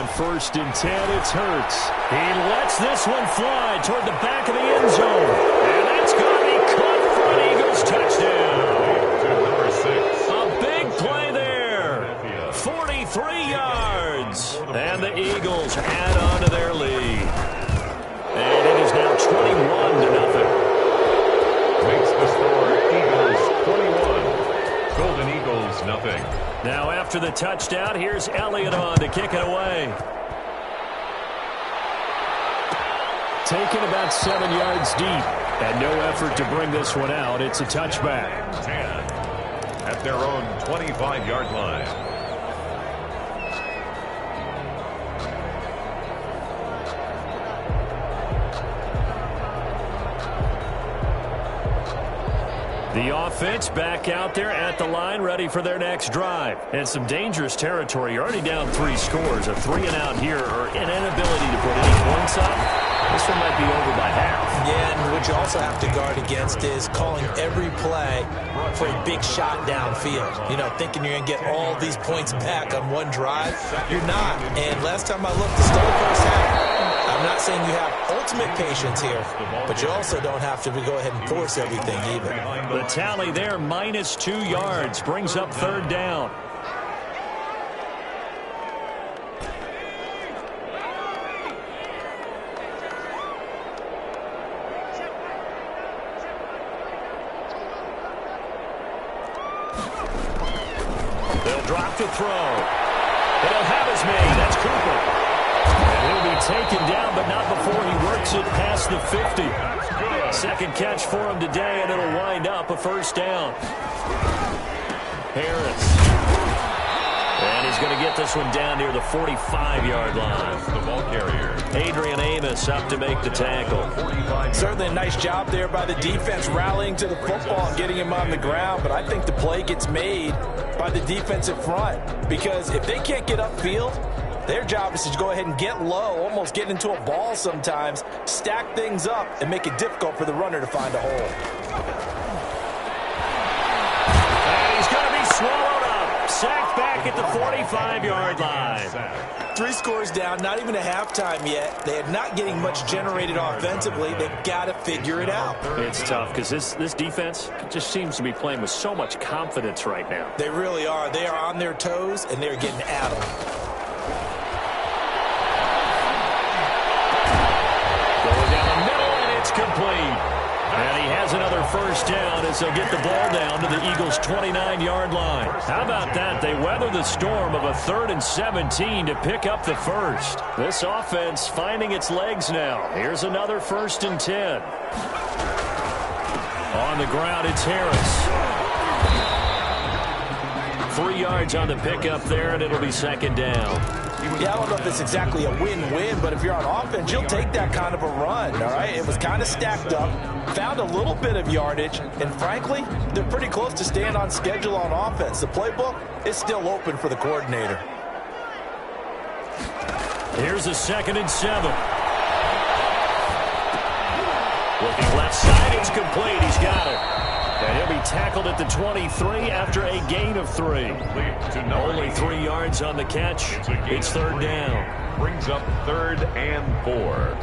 on 1st and 10. It's Hurts. He lets this one fly toward the back of the end zone. And that's going to be caught for an Eagles touchdown. Number 6. A big play there. 43 yards. And the Eagles add on to their lead. And it is now 21-0. Makes the score Eagles 21. Golden Eagles, nothing. Now after the touchdown, here's Elliott on to kick it away. Taken about 7 yards deep. And no effort to bring this one out. It's a touchback. 10 at their own 25-yard line. The offense back out there at the line, ready for their next drive. And some dangerous territory. You're already down 3 scores. A 3-and-out here, or an inability to put any points up. This one might be over by half. Yeah, and what you also have to guard against is calling every play for a big shot downfield. You know, thinking you're going to get all these points back on one drive. You're not. And last time I looked, to start the first half, I'm not saying you have ultimate patience here, but you also don't have to go ahead and force everything either. The tally there, minus 2 yards, brings up 3rd down. They'll drop to throw. They'll have his man. That's Cooper. And he'll be taken down, but not before he works it past the 50. Second catch for him today, and it'll wind up a 1st down. Harris. And he's going to get this one down near the 45-yard line. The ball carrier. Adrian Amos up to make the tackle. Certainly a nice job there by the defense rallying to the football and getting him on the ground, but I think the play gets made by the defensive front, because if they can't get upfield, their job is to go ahead and get low, almost get into a ball sometimes, stack things up, and make it difficult for the runner to find a hole. And he's going to be swallowed up. Sacked back at the 45-yard line. 3 scores down, not even a halftime yet. They are not getting much generated offensively. They've got to figure it out. It's tough because this defense just seems to be playing with so much confidence right now. They really are. They are on their toes, and they're getting at them. Going down the middle, and it's complete. And he has another 1st down as they'll get the ball down to the Eagles' 29-yard line. How about that? They weather the storm of a 3rd and 17 to pick up the 1st. This offense finding its legs now. Here's another 1st and 10. On the ground, it's Harris. 3 yards on the pickup there, and it'll be 2nd down. Yeah, I don't know if it's exactly a win-win, but if you're on offense, you'll take that kind of a run, all right? It was kind of stacked up, found a little bit of yardage, and frankly, they're pretty close to staying on schedule on offense. The playbook is still open for the coordinator. Here's a 2nd and 7. Looking left side, it's complete. He's got it. And he'll be tackled at the 23 after a gain of 3. Only 3 yards on the catch. It's 3rd down. Brings up 3rd and 4.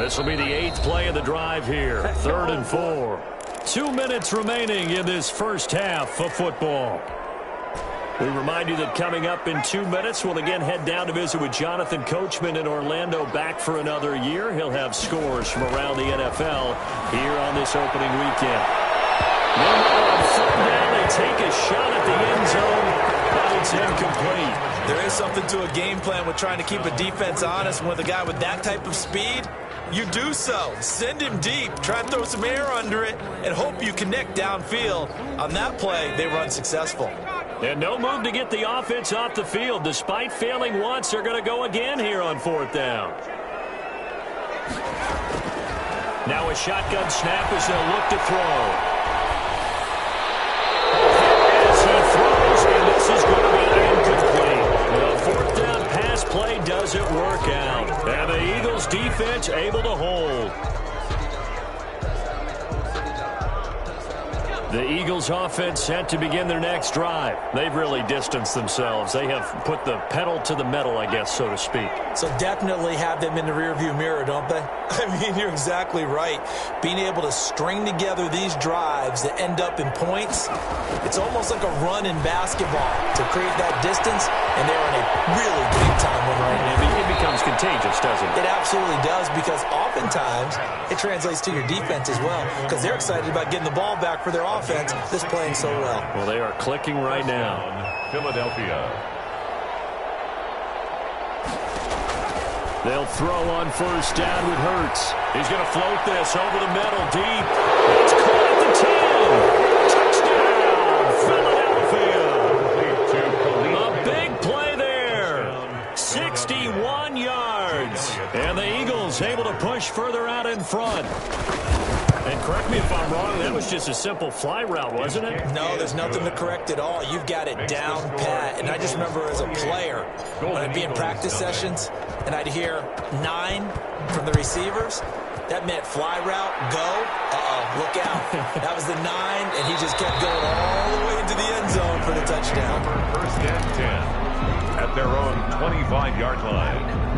This will be the 8th play of the drive here. 3rd and 4. 2 minutes remaining in this first half of football. We remind you that coming up in 2 minutes, we'll again head down to visit with Jonathan Coachman in Orlando, back for another year. He'll have scores from around the NFL here on this opening weekend. Meanwhile, on 3rd down, they take a shot at the end zone, but it's incomplete. There is something to a game plan with trying to keep a defense honest. With a guy with that type of speed, you do so. Send him deep, try and throw some air under it, and hope you connect downfield. On that play, they were unsuccessful. And no move to get the offense off the field. Despite failing once, they're going to go again here on 4th down. Now a shotgun snap as they'll look to throw. As he throws, and this is going to be incomplete. The 4th down pass play does doesn't work out. And the Eagles defense able to hold. The Eagles offense set to begin their next drive. They've really distanced themselves. They have put the pedal to the metal, I guess, so to speak. So definitely have them in the rearview mirror, don't they? I mean, you're exactly right. Being able to string together these drives that end up in points, it's almost like a run in basketball to create that distance, and they're on a really big-time win right now. It becomes contagious, doesn't it? It absolutely does, because oftentimes it translates to your defense as well, because they're excited about getting the ball back for their offense that's playing so well. Well, they are clicking right now. Philadelphia. They'll throw on first down with Hurts. He's going to float this over the middle deep. It's caught at the 10. Touchdown, Philadelphia. A big play there. 61 yards. And the Eagles able to push further out in front. And correct me if I'm wrong, that was just a simple fly route, wasn't it? No, there's nothing to correct at all. You've got it down pat. And I just remember as a player, when I'd be in practice sessions, and I'd hear 9 from the receivers, that meant fly route, go, look out. That was the 9, and he just kept going all the way into the end zone for the touchdown. First and 10 at their own 25-yard line.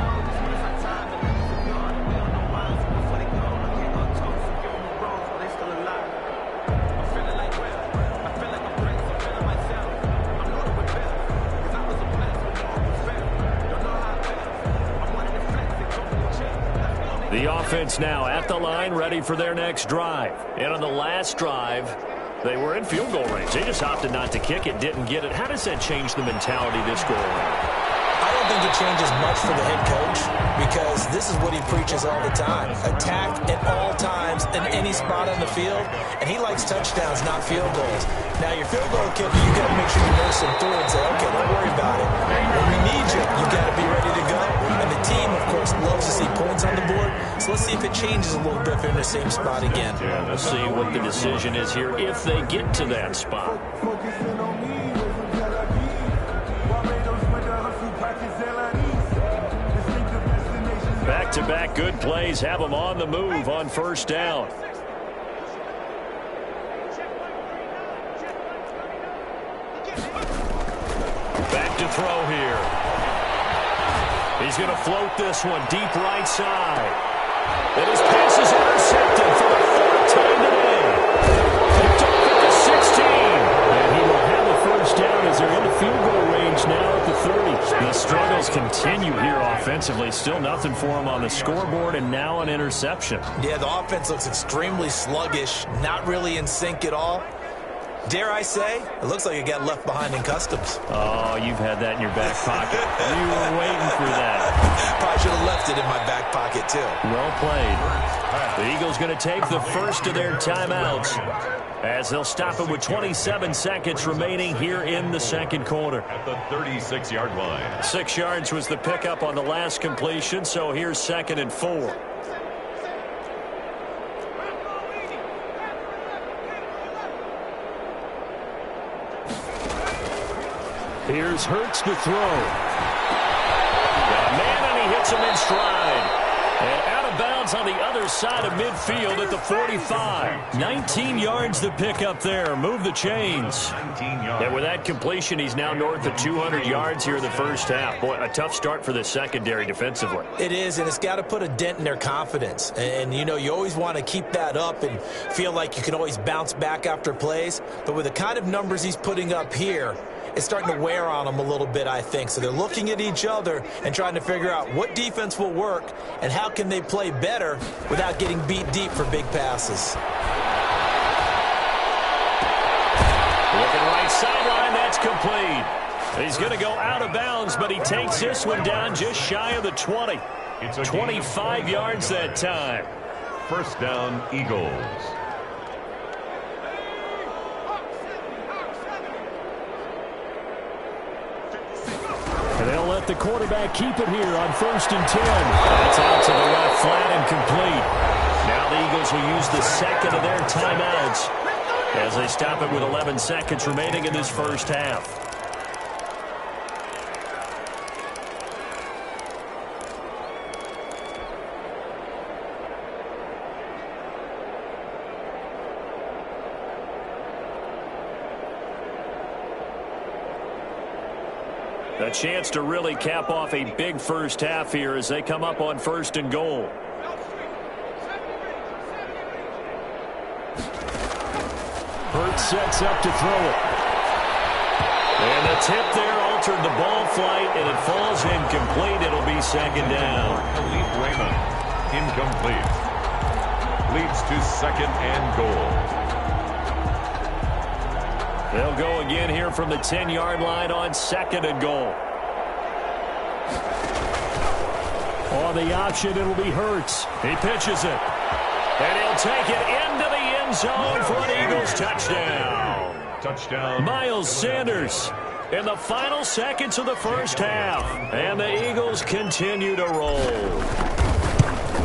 The offense now at the line, ready for their next drive. And on the last drive, they were in field goal range. They just opted not to kick it, didn't get it. How does that change the mentality this go around? I don't think it changes much for the head coach, because this is what he preaches all the time. Attack at all times in any spot on the field, and he likes touchdowns, not field goals. Now, your field goal kicker, you got to make sure you nurse him through and say, okay, don't worry about it. When we need you, you got to be ready to go. And the team, of course, loves to see points on the board, so let's see if it changes a little bit if they're in the same spot again. Yeah, let's see what the decision is here if they get to that spot. Back-to-back good plays have them on the move on first down. Back to throw here. He's going to float this one deep right side. And his pass is intercepted for the 4th time today. Picked off at the 16. And he will have the first down as they're in the field goal range now at the 30. The struggles continue here offensively. Still nothing for him on the scoreboard, and now an interception. Yeah, the offense looks extremely sluggish, not really in sync at all. Dare I say, it looks like it got left behind in customs. Oh, you've had that in your back pocket. You were waiting for that. Probably should have left it in my back pocket, too. Well played. The Eagles going to take the first of their timeouts as they'll stop it with 27 seconds remaining here in the second quarter. At the 36-yard line. 6 yards was the pickup on the last completion, so here's 2nd and 4. Here's Hurts to throw. Got a man, and he hits him in stride. And out of bounds on the other side of midfield at the 45. 19 yards to pick up there. Move the chains. 19 yards. And with that completion, he's now north of 200 yards here in the first half. Boy, a tough start for the secondary defensively. It is, and it's got to put a dent in their confidence. And, you know, you always want to keep that up and feel like you can always bounce back after plays. But with the kind of numbers he's putting up here, it's starting to wear on them a little bit, I think. So they're looking at each other and trying to figure out what defense will work and how can they play better without getting beat deep for big passes. Looking right sideline, that's complete. He's going to go out of bounds, but he takes this one down just shy of the 20. It's a 25 yards that time. First down, Eagles. And they'll let the quarterback keep it here on 1st and 10. That's out to the left, flat and complete. Now the Eagles will use the second of their timeouts as they stop it with 11 seconds remaining in this first half. A chance to really cap off a big first half here as they come up on 1st and goal. Hurts sets up to throw it. And the tip there altered the ball flight, and it falls incomplete. It'll be 2nd down. Khalif Raymond, incomplete. Leads to 2nd and goal. They'll go again here from the 10-yard line on 2nd and goal. On the option, it'll be Hurts. He pitches it. And he'll take it into the end zone for an Eagles touchdown. Touchdown. Miles Sanders in the final seconds of the first half. And the Eagles continue to roll.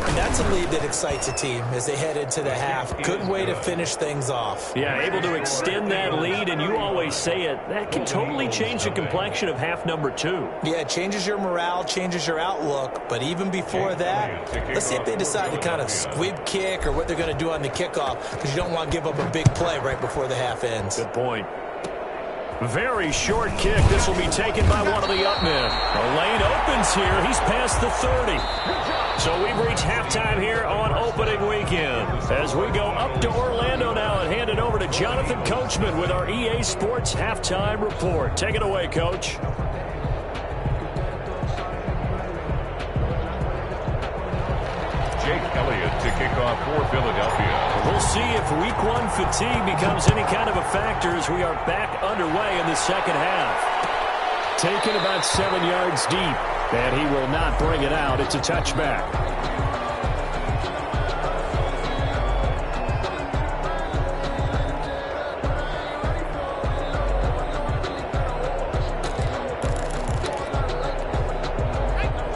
And that's a lead that excites a team as they head into the half. Good way to finish things off. Yeah, able to extend that lead, and you always say it, that can totally change the complexion of half number 2. Yeah, it changes your morale, changes your outlook. But even before that, let's see if they decide to kind of squib kick or what they're going to do on the kickoff, because you don't want to give up a big play right before the half ends. Good point. Very short kick. This will be taken by one of the up men. The lane opens here. He's past the 30. So we've reached halftime here on opening weekend. As we go up to Orlando now and hand it over to Jonathan Coachman with our EA Sports Halftime Report. Take it away, Coach. Jake Elliott to kick off for Philadelphia. We'll see if week 1 fatigue becomes any kind of a factor as we are back underway in the second half. Taken about 7 yards deep, and he will not bring it out. It's a touchback.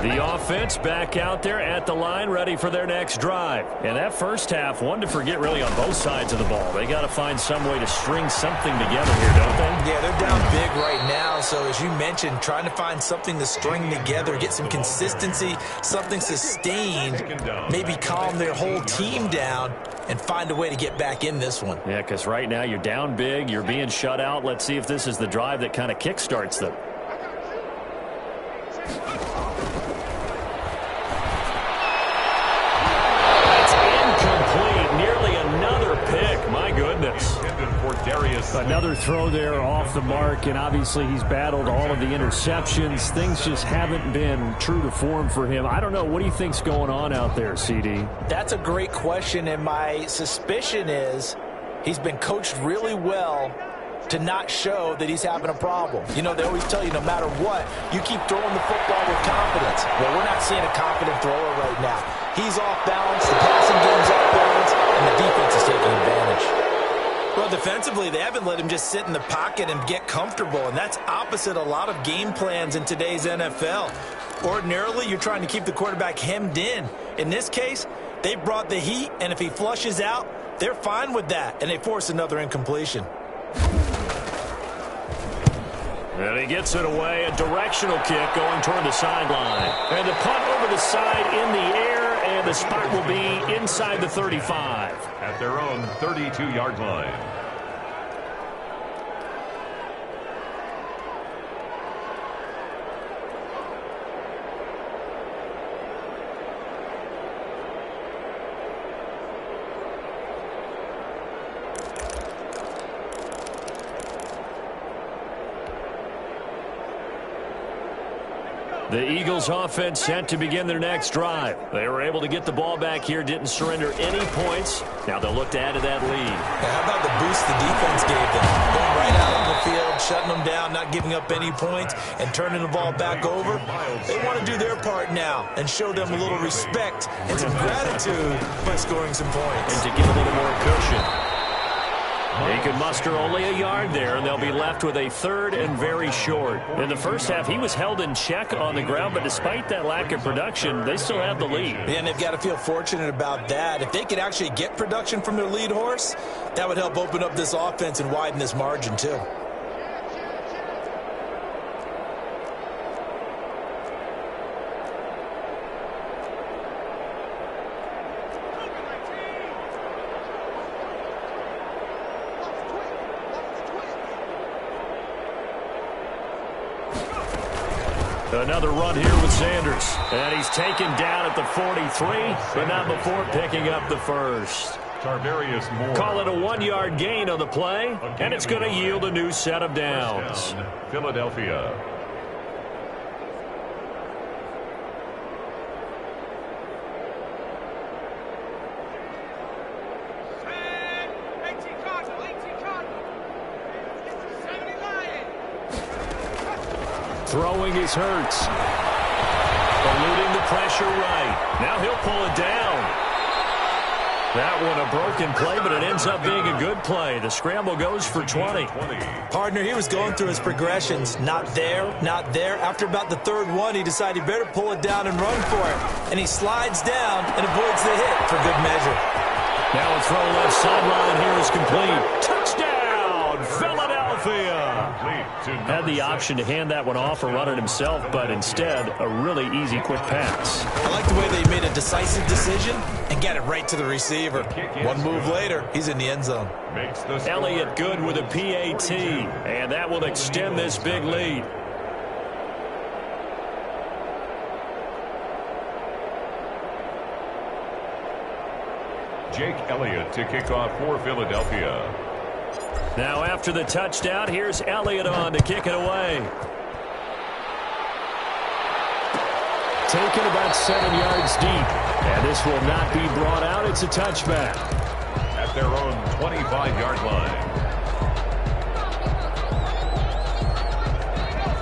The offense back out there at the line, ready for their next drive. And that first half, one to forget really on both sides of the ball. They got to find some way to string something together here, don't they? Yeah, they're down big right now. So as you mentioned, trying to find something to string together, get some consistency, something sustained, maybe calm their whole team down and find a way to get back in this one. Yeah, because right now you're down big, you're being shut out. Let's see if this is the drive that kind of kickstarts them. Another throw there off the mark, and obviously he's battled all of the interceptions. Things just haven't been true to form for him. I don't know. What do you think's going on out there, CD? That's a great question, and my suspicion is he's been coached really well to not show that he's having a problem. You know, they always tell you no matter what, you keep throwing the football with confidence. Well, we're not seeing a confident thrower right now. He's off balance, the passing game's off balance, and the defense is taking advantage. Well, defensively, they haven't let him just sit in the pocket and get comfortable, and that's opposite a lot of game plans in today's NFL. Ordinarily, you're trying to keep the quarterback hemmed in. In this case, they brought the heat, and if he flushes out, they're fine with that, and they force another incompletion. And he gets it away, a directional kick going toward the sideline. And the punt over the side in the air, and the spot will be inside the 35. At their own 32-yard line. The Eagles offense set to begin their next drive. They were able to get the ball back here, didn't surrender any points. Now they'll look to add to that lead. Yeah, how about the boost the defense gave them? Going right out on the field, shutting them down, not giving up any points, and turning the ball back over. They want to do their part now and show them a little respect and some gratitude by scoring some points. And to get a little more cushion. He could muster only a yard there, and they'll be left with a third and very short. In the first half, he was held in check on the ground, but despite that lack of production, they still have the lead. And they've got to feel fortunate about that. If they could actually get production from their lead horse, that would help open up this offense and widen this margin too. Another run here with Sanders. And he's taken down at the 43, but not before picking up the first. Tarvarius Moore. Call it a 1-yard gain on the play, and it's going to yield a new set of downs. Down, Philadelphia. Throwing is Hurts. Eluding the pressure right. Now he'll pull it down. That one a broken play, but it ends up being a good play. The scramble goes for 20. Partner, he was going through his progressions. Not there, not there. After about the third one, he decided he better pull it down and run for it. And he slides down and avoids the hit for good measure. Now a throw left sideline here is complete. Touchdown, Philadelphia. Had the option to hand that one off or run it himself, but instead, a really easy, quick pass. I like the way they made a decisive decision and got it right to the receiver. One move later, he's in the end zone. Elliott good with a PAT, and that will extend this big lead. Jake Elliott to kick off for Philadelphia. Now after the touchdown, here's Elliott on to kick it away. Taken about 7 yards deep. And this will not be brought out. It's a touchback. At their own 25-yard line.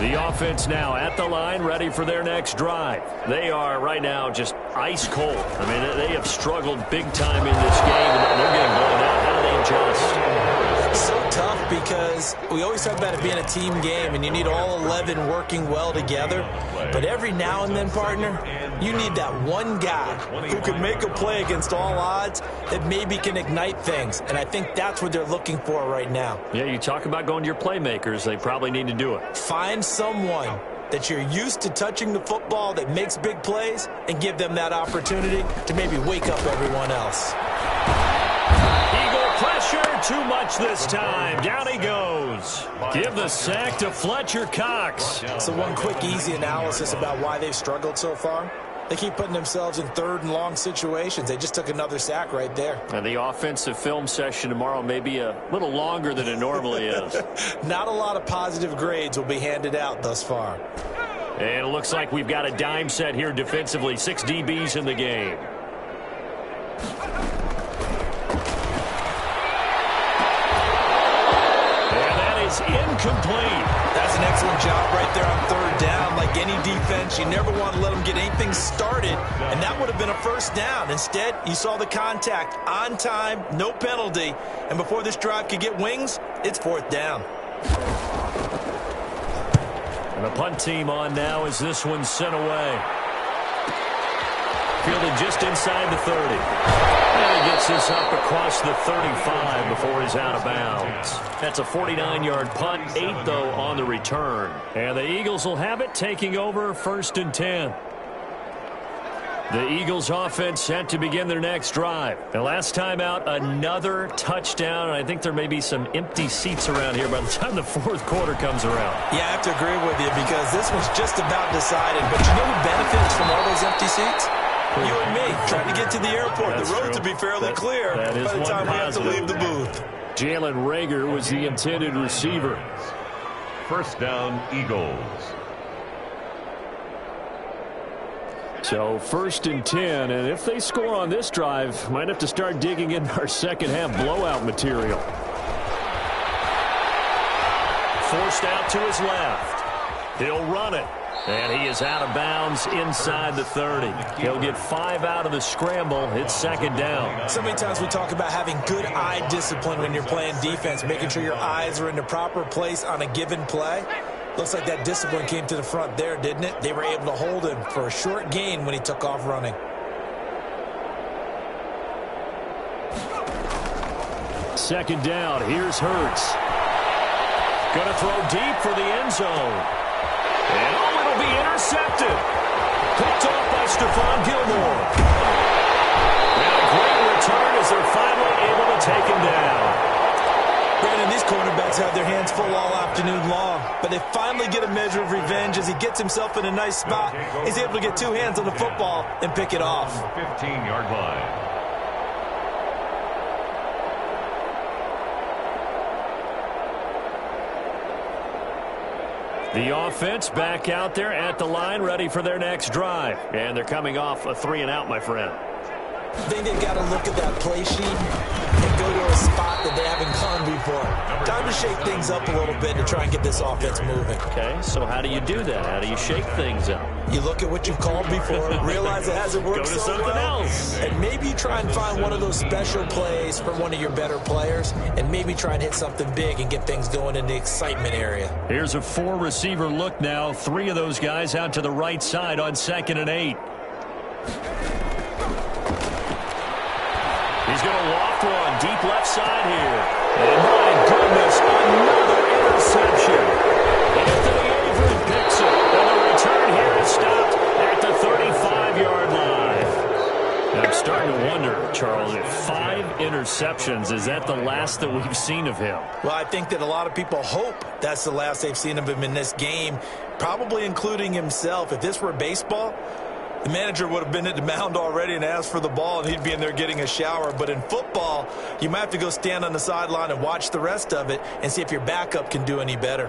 The offense now at the line, ready for their next drive. They are right now just ice cold. I mean, they have struggled big time in this game, and they're getting blown out. How do they adjust? So tough because we always talk about it being a team game, and you need all 11 working well together. But every now and then, partner, you need that one guy who can make a play against all odds that maybe can ignite things. And I think that's what they're looking for right now. Yeah, you talk about going to your playmakers. They probably need to do it. Find someone that you're used to touching the football that makes big plays and give them that opportunity to maybe wake up everyone else. Eagle pressure, too much this time. Down he goes. Give the sack to Fletcher Cox. So one quick, easy analysis about why they've struggled so far. They keep putting themselves in third and long situations. They just took another sack right there. And the offensive film session tomorrow may be a little longer than it normally is. Not a lot of positive grades will be handed out thus far. And it looks like we've got a dime set here defensively. 6 DBs in the game. And that is incomplete. That's an excellent job right there on third down. Like any defense, you never want to let them get anything started, and that would have been a first down. Instead, you saw the contact on time, no penalty, and before this drive could get wings, it's fourth down. And the punt team on now as this one's sent away. Fielded just inside the 30. And he gets this up across the 35 before he's out of bounds. That's a 49-yard punt, 8, though, on the return. And the Eagles will have it, taking over 1st and 10. The Eagles offense set to begin their next drive. The last time out, another touchdown. And I think there may be some empty seats around here by the time the fourth quarter comes around. Yeah, I have to agree with you because this one's just about decided. But you know who benefits from all those empty seats? You and me, trying to get to the airport. That's the roads true. will be fairly clear by the time we have to leave the booth. Jalen Reagor was the intended receiver. First down, Eagles. So 1st and 10, and if they score on this drive, might have to start digging in our second half blowout material. Forced out to his left. He'll run it. And he is out of bounds inside the 30. He'll get 5 out of the scramble. It's second down. So many times we talk about having good eye discipline when you're playing defense, making sure your eyes are in the proper place on a given play. Looks like that discipline came to the front there, didn't it? They were able to hold him for a short gain when he took off running. Second down. Here's Hurts. Going to throw deep for the end zone. And it'll be intercepted. Picked off by Stephon Gilmore. And a great return as they're finally able to take him down. Brandon, these cornerbacks He's had their hands full all afternoon long, but they finally get a measure of revenge as he gets himself in a nice spot. He's able to get two hands on the football and pick it off. 15-yard line. The offense back out there at the line, ready for their next drive. And they're coming off a 3-and-out, my friend. I think they've got to look at that play sheet and go to a spot that they haven't gone before. Time to shake things up a little bit to try and get this offense moving. Okay, so how do you do that? How do you shake things up? You look at what you've called before, realize it hasn't worked Go to so something well, else. and maybe you try and find one of those special plays for one of your better players, and maybe try and hit something big and get things going in the excitement area. Here's a 4-receiver look now. 3 of those guys out to the right side on 2nd and 8. He's going to loft one deep left side here. And my goodness, another interception. Anthony Avery picks it. And the return here is stopped at the 35-yard line. And I'm starting to wonder, Charles, if 5 interceptions, is that the last that we've seen of him? Well, I think that a lot of people hope that's the last they've seen of him in this game, probably including himself. If this were baseball, the manager would have been at the mound already and asked for the ball, and he'd be in there getting a shower. But in football, you might have to go stand on the sideline and watch the rest of it and see if your backup can do any better.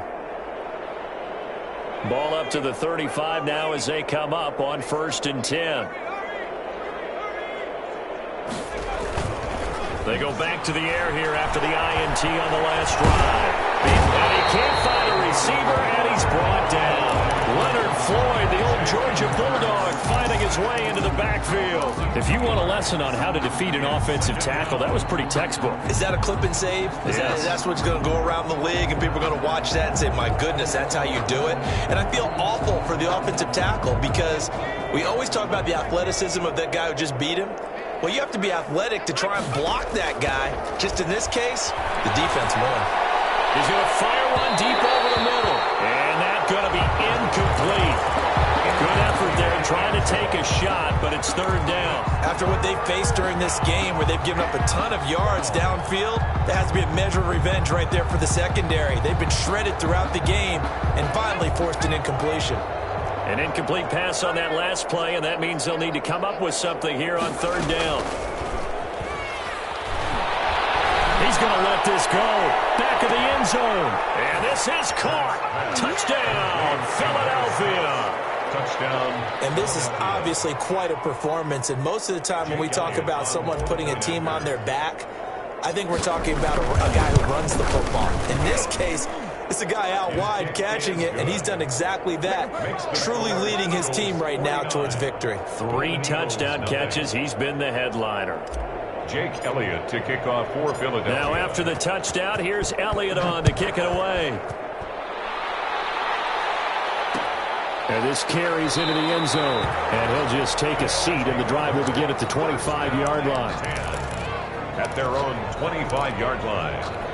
Ball up to the 35 now as they come up on 1st and 10. They go back to the air here after the INT on the last drive. And he can't find a receiver, and he's brought down. Leonard Floyd, the old Georgia Bulldog, finding his way into the backfield. If you want a lesson on how to defeat an offensive tackle, that was pretty textbook. Is that a clip and save? That's what's going to go around the league, and people are going to watch that and say, my goodness, that's how you do it? And I feel awful for the offensive tackle because we always talk about the athleticism of that guy who just beat him. Well, you have to be athletic to try and block that guy. Just in this case, the defense won. He's going to fire one deep over the middle. And that's going to be incomplete. Good effort there trying to take a shot, but it's 3rd down. After what they've faced during this game where they've given up a ton of yards downfield, there has to be a measure of revenge right there for the secondary. They've been shredded throughout the game and finally forced an incompletion. An incomplete pass on that last play, and that means they'll need to come up with something here on 3rd down. He's going to let this go. Back of the end zone. And this is caught. Touchdown, Philadelphia. Touchdown. And this is obviously quite a performance. And most of the time when we talk about someone putting a team on their back, I think we're talking about a guy who runs the football. In this case, it's a guy out wide catching it, and he's done exactly that, truly leading his team right now towards victory. 3 touchdown catches. He's been the headliner. Jake Elliott to kick off for Philadelphia. Now after the touchdown, here's Elliott on to kick it away. And this carries into the end zone. And he'll just take a seat, and the drive will begin at the 25-yard line. At their own 25-yard line.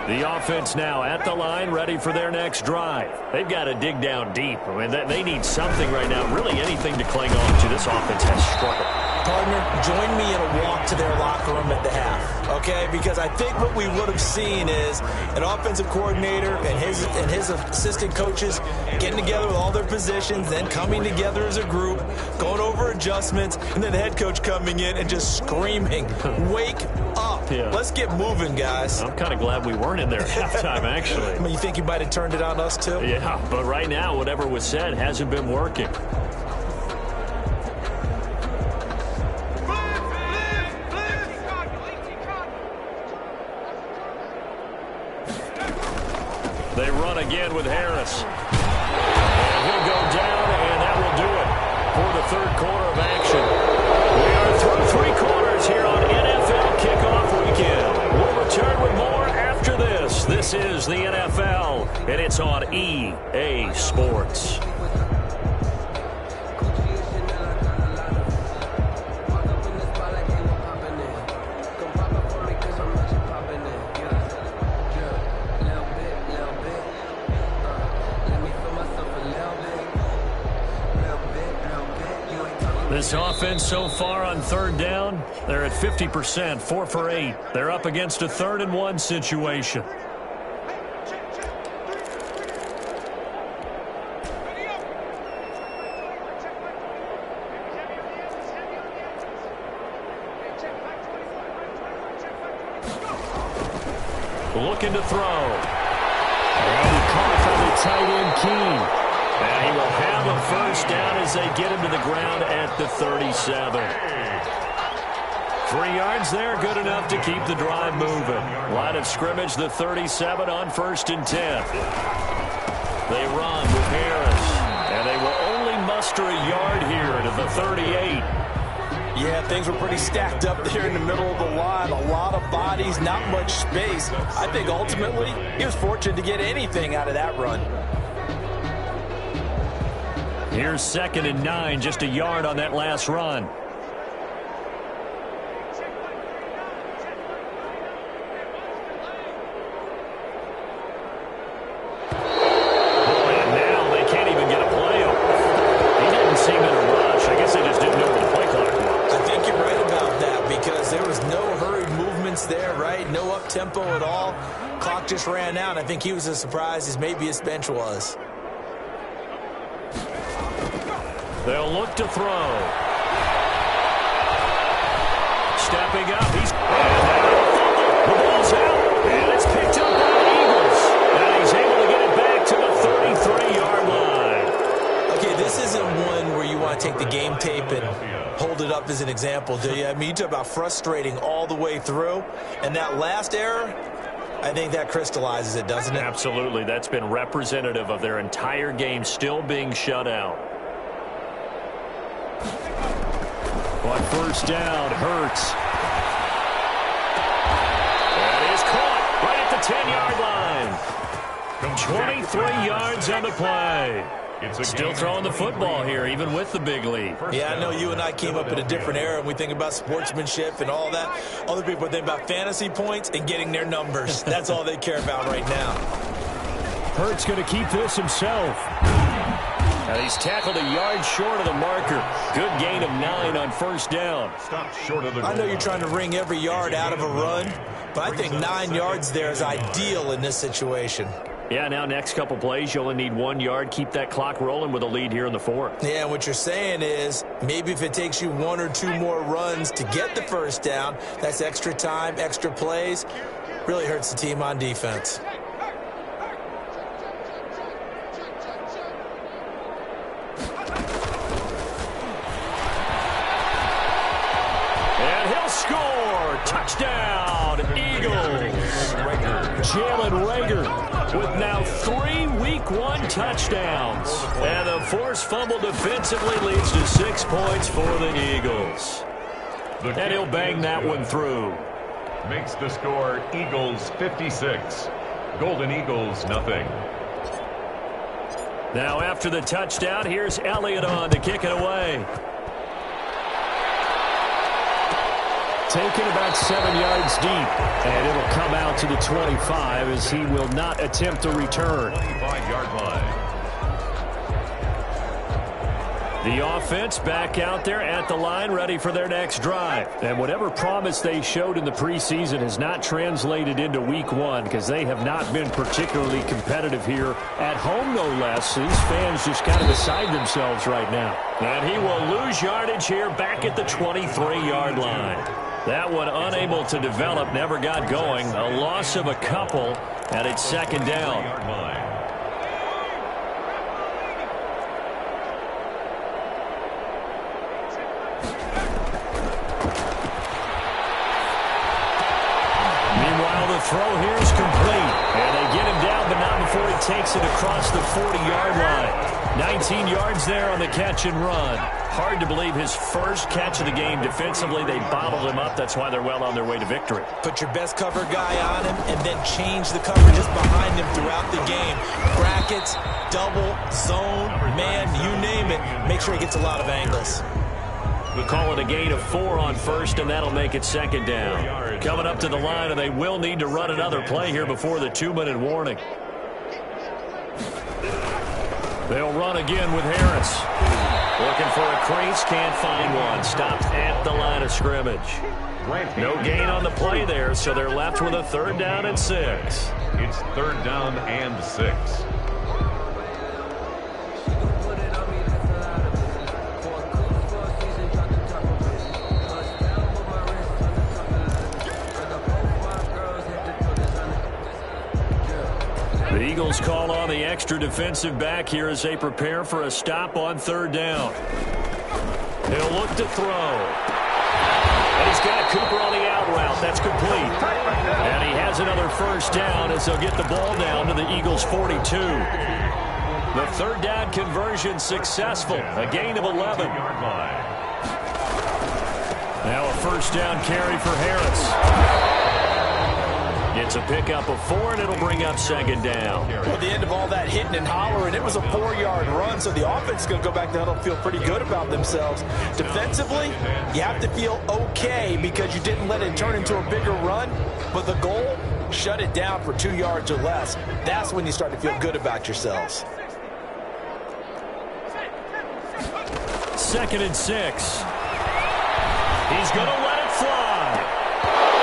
The offense now at the line, ready for their next drive. They've got to dig down deep. I mean, they need something right now, really anything to cling on to. This offense has struggled. Partner, join me in a walk to their locker room at the half, okay? Because I think what we would have seen is an offensive coordinator and his assistant coaches getting together with all their positions, then coming together as a group, going over adjustments, and then the head coach coming in and just screaming, wake up. Yeah. Let's get moving, guys. I'm kind of glad we weren't in there at halftime, actually. I mean, you think you might have turned it on us, too? Yeah, but right now, whatever was said hasn't been working. They run again with Harris. And he'll go down, and that will do it for the 3rd quarter of action. We are through 3 quarters here on NFL Kickoff Weekend. We'll return with more after this. This is the NFL, and it's on EA Sports. This offense so far on 3rd down, they're at 50%, 4 for 8. They're up against a 3rd and 1 situation. looking to throw. And he caught by the tight end, Keene. And he will have a first down as they get him to the ground at the 37. 3 yards there, good enough to keep the drive moving. Line of scrimmage, the 37 on 1st and 10. They run with Harris, and they will only muster a yard here to the 38. Yeah, things were pretty stacked up there in the middle of the line. A lot of bodies, not much space. I think ultimately he was fortunate to get anything out of that run. Here's 2nd and 9, just a yard on that last run. Tempo at all. Clock just ran out. I think he was as surprised as maybe his bench was. They'll look to throw. Stepping up. The ball's out. And it's picked up by the Eagles. And he's able to get it back to the 33-yard line. Okay, this isn't one where you want to take the game tape and hold it up as an example, do you? I mean, you talk about frustrating all the way through. And that last error, I think that crystallizes it, doesn't it? Absolutely. That's been representative of their entire game still being shut out. On 1st down, Hurts. That is caught right at the 10-yard line. 23 yards on the play. Still throwing the football here, even with the big lead. Yeah, I know you and I came up in a different era, and we think about sportsmanship and all that. Other people think about fantasy points and getting their numbers. That's all they care about right now. Hurts going to keep this himself. And he's tackled a yard short of the marker. Good gain of 9 on 1st down. I know you're trying to wring every yard out of a run, but I think 9 yards there is ideal in this situation. Yeah, now next couple plays, you only need 1 yard. Keep that clock rolling with a lead here in the 4th. Yeah, and what you're saying is maybe if it takes you 1 or 2 more runs to get the first down, that's extra time, extra plays. Really hurts the team on defense. And he'll score. Touchdown, Eagles. Jalen Reagor with now 3 Week 1 touchdowns. And the forced fumble defensively leads to 6 points for the Eagles. And he'll bang that one through. Makes the score Eagles 56. Golden Eagles nothing. Now after the touchdown, here's Elliott on to kick it away. Taken about 7 yards deep, and it'll come out to the 25 as he will not attempt to return. 25-yard line. The offense back out there at the line, ready for their next drive. And whatever promise they showed in the preseason has not translated into Week 1 because they have not been particularly competitive here at home, no less. These fans just kind of beside themselves right now. And he will lose yardage here back at the 23-yard line. That one unable to develop, never got going. A loss of a couple, and it's 2nd down. Meanwhile, the throw here is complete. And they get him down, but not before he takes it across the 40-yard line. 19 yards there on the catch and run. Hard to believe his first catch of the game. Defensively, they bottled him up. That's why they're well on their way to victory. Put your best cover guy on him and then change the coverages behind him throughout the game. Brackets, double, zone, man, you name it. Make sure he gets a lot of angles. We'll call it a gain of 4 on 1st, and that'll make it 2nd down. Coming up to the line, and they will need to run another play here before the 2-minute warning. They'll run again with Harris. Looking for a crease, can't find one. Stopped at the line of scrimmage. No gain on the play there, so they're left with a 3rd down and 6. It's 3rd down and 6. Eagles call on the extra defensive back here as they prepare for a stop on third down. He'll look to throw. And he's got Cooper on the out route. That's complete. And he has another first down as they'll get the ball down to the Eagles' 42. The third down conversion successful. A gain of 11. Now a first down carry for Harris. It's a pickup of 4, and it'll bring up second down. Well, at the end of all that hitting and hollering, it was a 4-yard run, so the offense is going to go back to huddle and feel pretty good about themselves. Defensively, you have to feel okay because you didn't let it turn into a bigger run, but the goal, shut it down for 2 yards or less. That's when you start to feel good about yourselves. 2nd and 6. He's going to let it fly.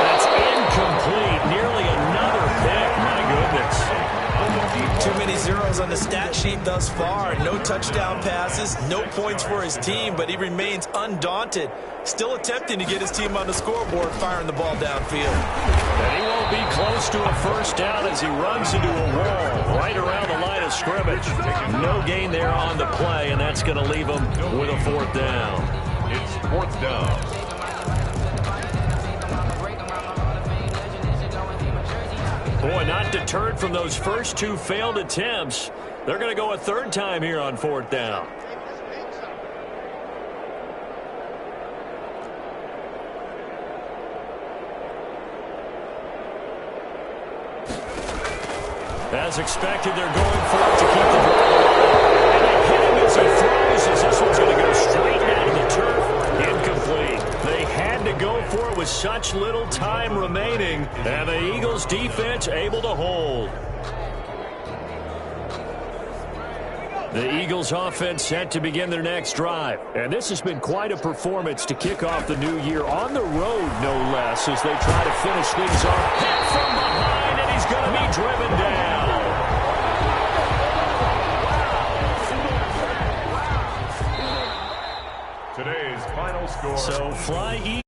That's incomplete. Nearly another pick. My goodness. Too many zeros on the stat sheet thus far. No touchdown passes, no points for his team, but he remains undaunted. Still attempting to get his team on the scoreboard, firing the ball downfield. And he won't be close to a first down as he runs into a wall right around the line of scrimmage. No gain there on the play, and that's going to leave him with a 4th down. It's 4th down. Boy, not deterred from those first 2 failed attempts. They're going to go a 3rd time here on 4th down. As expected, they're going for it to keep the ball alive. And they hit him as he throws, as this one's going to go straight down to the turf. Incomplete. They had to go for it with such little time remaining, and the Eagles defense able to hold. The Eagles offense set to begin their next drive. And this has been quite a performance to kick off the new year on the road, no less, as they try to finish things off. Hit from behind, and he's going to be driven down. Today's final score. So fly